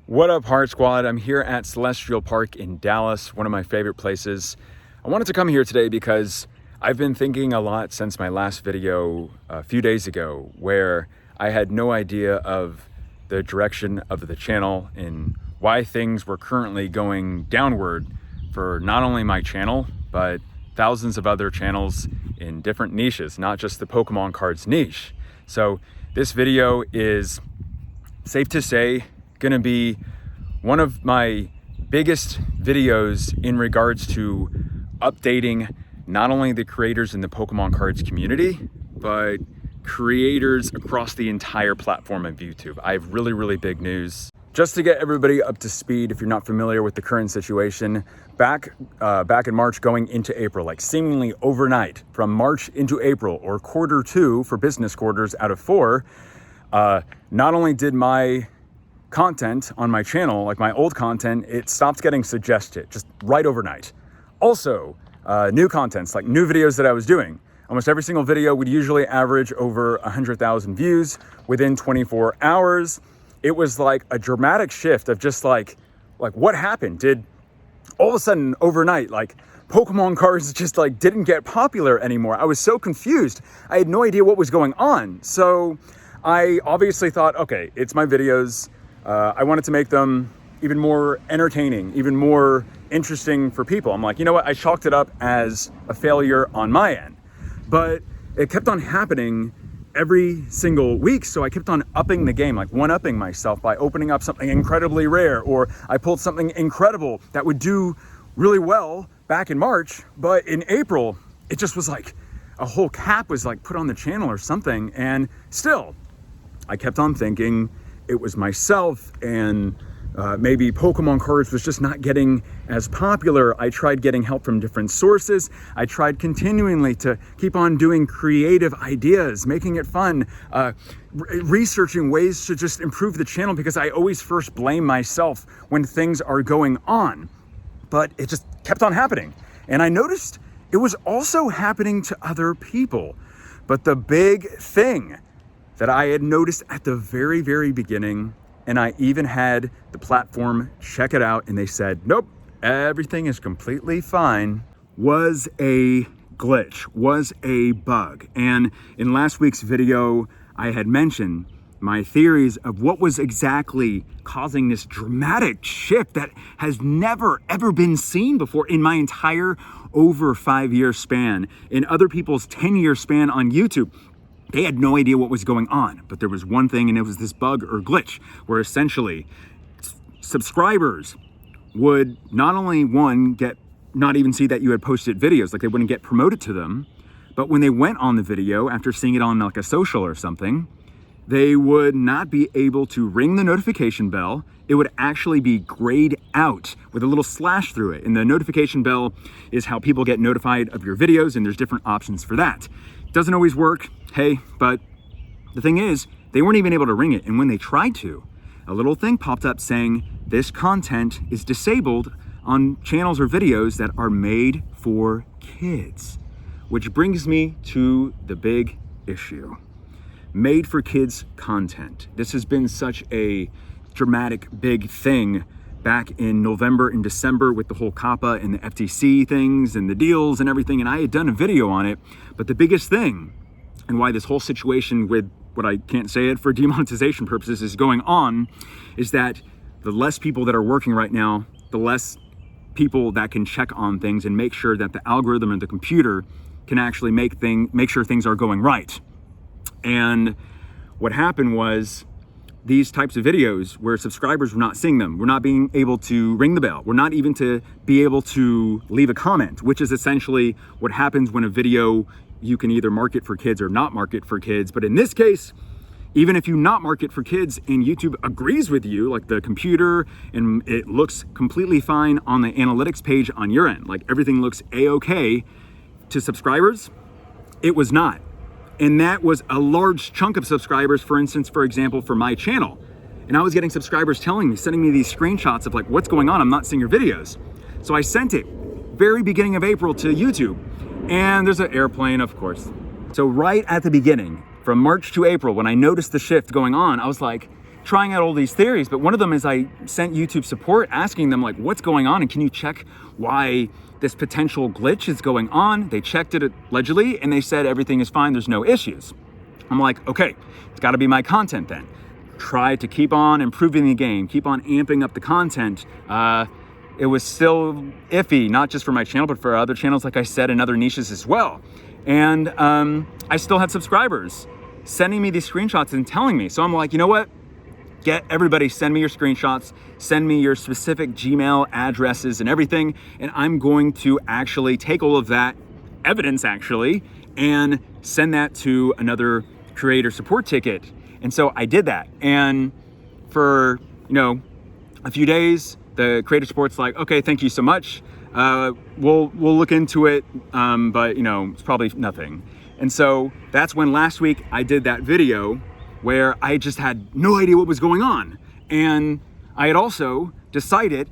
What up, Heart Squad? I'm here at Celestial Park in Dallas, one of my favorite places. I wanted to come here today because I've been thinking a lot since my last video a few days ago, where I had no idea of the direction of the channel and why things were currently going downward for not only my channel, but thousands of other channels in different niches, not just the Pokemon cards niche. So this video is, safe to say, gonna be one of my biggest videos in regards to updating not only the creators in the Pokemon cards community, but creators across the entire platform of YouTube. I have really big news. Just to get everybody up to speed, if you're not familiar with the current situation, back in March going into April, like seemingly overnight, from March into April, or quarter two for business quarters out of 4, not only did my content on my channel, like my old content, it stopped getting suggested just right overnight. Also, new contents, like new videos that I was doing. Almost every single video would usually average over 100,000 views within 24 hours. It was like a dramatic shift of just like what happened? Did all of a sudden overnight, like Pokemon cards just like didn't get popular anymore? I was so confused. I had no idea what was going on. So I obviously thought, okay, it's my videos. I wanted to make them even more entertaining, even more interesting for people. I'm like, you know what? I chalked it up as a failure on my end, but it kept on happening every single week. So I kept on upping the game, like one-upping myself by opening up something incredibly rare, or I pulled something incredible that would do really well back in March, but in April, it just was like a whole cap was like put on the channel or something. And still, I kept on thinking it was myself, and maybe Pokemon cards was just not getting as popular. I tried getting help from different sources. I tried continually to keep on doing creative ideas, making it fun, researching ways to just improve the channel, because I always first blame myself when things are going on. But it just kept on happening. And I noticed it was also happening to other people. But the big thing that I had noticed at the very beginning, and I even had the platform check it out, and they said, nope, everything is completely fine, was a glitch, was a bug. And in last week's video, I had mentioned my theories of what was exactly causing this dramatic shift that has never ever been seen before in my entire over 5-year span. In other people's 10-year span on YouTube, they had no idea what was going on, but there was one thing, and it was this bug or glitch where essentially subscribers would not only not even see that you had posted videos, like they wouldn't get promoted to them, but when they went on the video after seeing it on like a social or something, they would not be able to ring the notification bell. It would actually be grayed out with a little slash through it. And the notification bell is how people get notified of your videos, and there's different options for that. Doesn't always work, hey, but the thing is, they weren't even able to ring it. And when they tried to, a little thing popped up saying this content is disabled on channels or videos that are made for kids. Which brings me to the big issue. Made for kids content. This has been such a dramatic big thing back in November and December with the whole COPPA and the FTC things and the deals and everything, and I had done a video on it. But the biggest thing, and why this whole situation with what I can't say it for demonetization purposes is going on, is that the less people that are working right now, the less people that can check on things and make sure that the algorithm or the computer can actually make sure things are going right. And what happened was, these types of videos where subscribers were not seeing them, we're not being able to ring the bell, we're not even to be able to leave a comment, which is essentially what happens when a video, you can either market for kids or not market for kids. But in this case, even if you not market for kids and YouTube agrees with you, like the computer, and it looks completely fine on the analytics page on your end, like everything looks a-okay to subscribers, it was not. And that was a large chunk of subscribers, for instance, for example, for my channel. And I was getting subscribers telling me, sending me these screenshots of like, what's going on? I'm not seeing your videos. So I sent it very beginning of April to YouTube, and there's an airplane, of course. So right at the beginning, from March to April, when I noticed the shift going on, I was like, trying out all these theories, but one of them is I sent YouTube support asking them like, what's going on, and can you check why this potential glitch is going on? They checked it allegedly and they said everything is fine, there's no issues. I'm like, okay, it's got to be my content then. Try to keep on improving the game, keep on amping up the content. It was still iffy, not just for my channel, but for other channels, like I said, in other niches as well. And I still had subscribers sending me these screenshots and telling me. So I'm like, you know what? Get everybody, send me your screenshots, send me your specific Gmail addresses and everything. And I'm going to actually take all of that evidence actually and send that to another creator support ticket. And so I did that. And for, a few days, the creator support's like, okay, thank you so much. We'll look into it, but it's probably nothing. And so that's when last week I did that video where I just had no idea what was going on. And I had also decided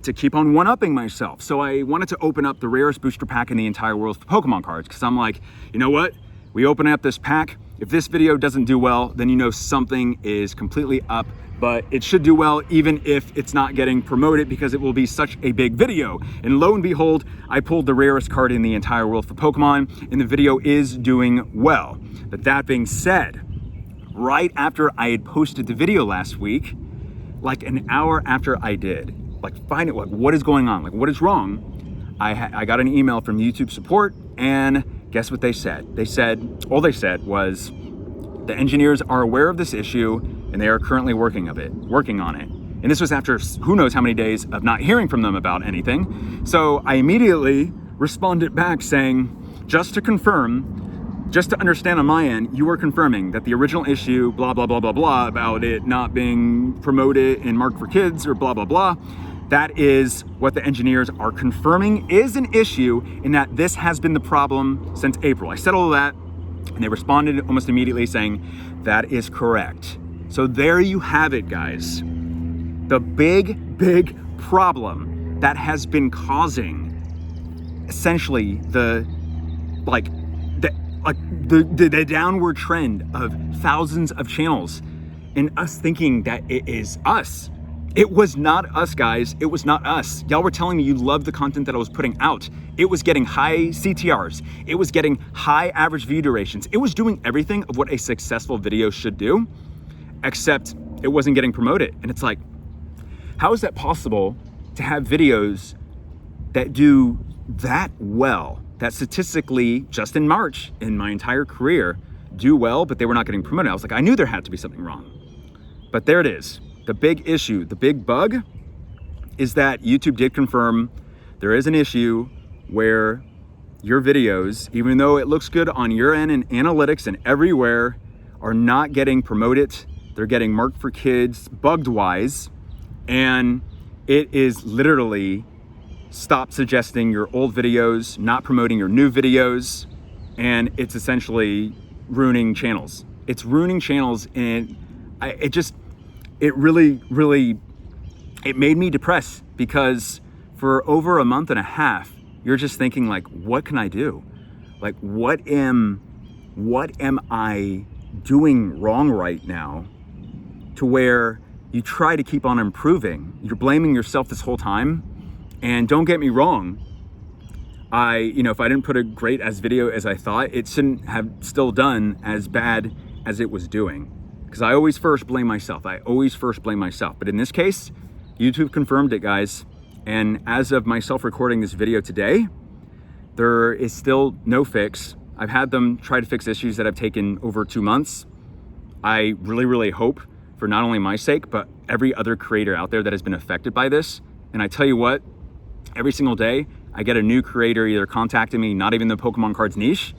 to keep on one-upping myself. So I wanted to open up the rarest booster pack in the entire world for Pokemon cards, because I'm like, you know what? We open up this pack. If this video doesn't do well, then something is completely up, but it should do well even if it's not getting promoted, because it will be such a big video. And lo and behold, I pulled the rarest card in the entire world for Pokemon, and the video is doing well. But that being said, right after I had posted the video last week, like an hour after I did, what is going on? Like, what is wrong? I got an email from YouTube support, and guess what they said? All they said was, the engineers are aware of this issue and they are currently working on it. And this was after who knows how many days of not hearing from them about anything. So I immediately responded back saying, just to confirm, just to understand on my end, you are confirming that the original issue, blah, blah, blah, blah, blah, about it not being promoted and marked for kids or blah, blah, blah, that is what the engineers are confirming is an issue, and that this has been the problem since April. I said all of that, and they responded almost immediately saying, that is correct. So there you have it, guys. The big problem that has been causing essentially the downward trend of thousands of channels, and us thinking that it is us. It was not us, guys. It was not us. Y'all were telling me you loved the content that I was putting out. It was getting high CTRs. It was getting high average view durations. It was doing everything of what a successful video should do, except it wasn't getting promoted. And it's like, how is that possible to have videos that do that well, that statistically, just in March, in my entire career, do well, but they were not getting promoted? I was like, I knew there had to be something wrong. But there it is. The big issue, the big bug, is that YouTube did confirm there is an issue where your videos, even though it looks good on your end and analytics and everywhere, are not getting promoted. They're getting marked for kids, bugged wise, and it is literally stop suggesting your old videos, not promoting your new videos, and it's essentially ruining channels. It's ruining channels, and it really made me depressed, because for over a month and a half, you're just thinking like, what can I do? Like, what am I doing wrong right now, to where you try to keep on improving? You're blaming yourself this whole time. And don't get me wrong, if I didn't put a great as video as I thought, it shouldn't have still done as bad as it was doing. Because I always first blame myself. But in this case, YouTube confirmed it, guys. And as of myself recording this video today, there is still no fix. I've had them try to fix issues that have taken over 2 months. I really hope, for not only my sake, but every other creator out there that has been affected by this. And I tell you what, every single day, I get a new creator either contacting me, not even the Pokemon cards niche,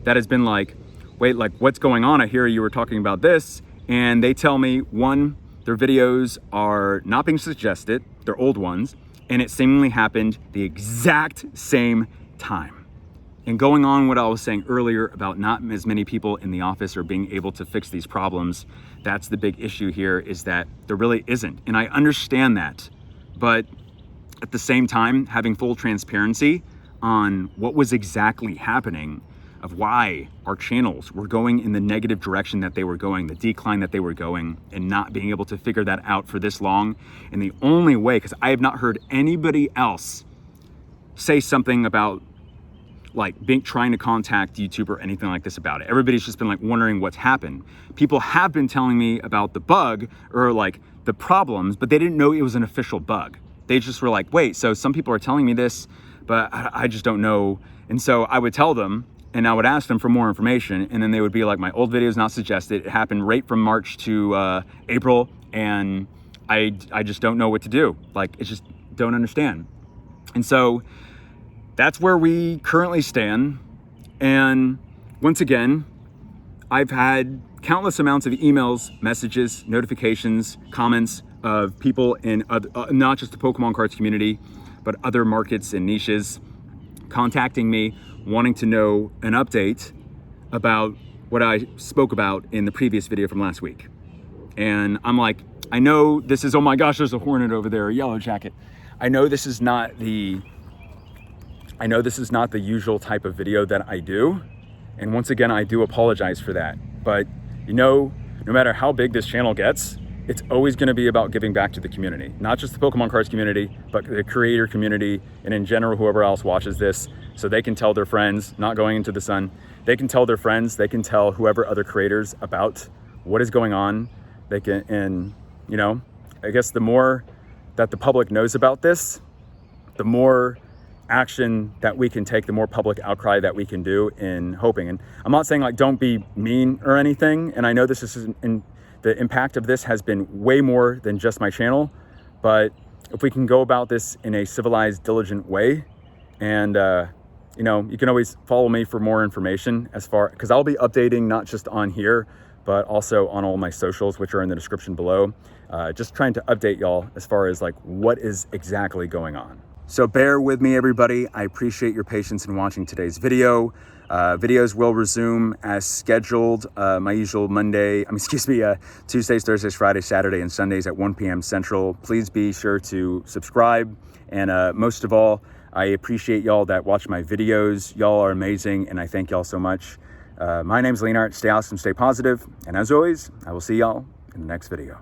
that has been like, wait, like, what's going on? I hear you were talking about this. And they tell me, one, their videos are not being suggested, they're old ones, and it seemingly happened the exact same time. And going on what I was saying earlier about not as many people in the office are being able to fix these problems, that's the big issue here, is that there really isn't. And I understand that, but at the same time, having full transparency on what was exactly happening of why our channels were going in the negative direction that they were going, the decline that they were going, and not being able to figure that out for this long. And the only way, because I have not heard anybody else say something about like trying to contact YouTube or anything like this about it. Everybody's just been like wondering what's happened. People have been telling me about the bug or like the problems, but they didn't know it was an official bug. They just were like, wait, so some people are telling me this, but I just don't know. And so I would tell them and I would ask them for more information. And then they would be like, my old video is not suggested. It happened right from March to April. And I just don't know what to do. Like, it's just don't understand. And so that's where we currently stand. And once again, I've had countless amounts of emails, messages, notifications, comments of people in not just the Pokemon cards community, but other markets and niches contacting me, wanting to know an update about what I spoke about in the previous video from last week. And I'm like, I know this is, oh my gosh, there's a hornet over there, a yellow jacket. I know this is not the usual type of video that I do. And once again, I do apologize for that. But you know, no matter how big this channel gets, it's always gonna be about giving back to the community. Not just the Pokemon cards community, but the creator community, and in general, whoever else watches this, so they can tell their friends, not going into the sun, they can tell their friends, they can tell whoever other creators about what is going on. They can, and you know, I guess the more that the public knows about this, the more action that we can take, the more public outcry that we can do in hoping. And I'm not saying like don't be mean or anything, and I know this is the impact of this has been way more than just my channel, but if we can go about this in a civilized, diligent way, and you know, you can always follow me for more information because I'll be updating not just on here, but also on all my socials, which are in the description below. Just trying to update y'all as far as like what is exactly going on. So bear with me, everybody. I appreciate your patience in watching today's video. Videos will resume as scheduled. My usual Tuesdays, Thursdays, Fridays, Saturday, and Sundays at 1 p.m. Central. Please be sure to subscribe. And most of all, I appreciate y'all that watch my videos. Y'all are amazing, and I thank y'all so much. My name's Leonhart. Stay awesome, stay positive. And as always, I will see y'all in the next video.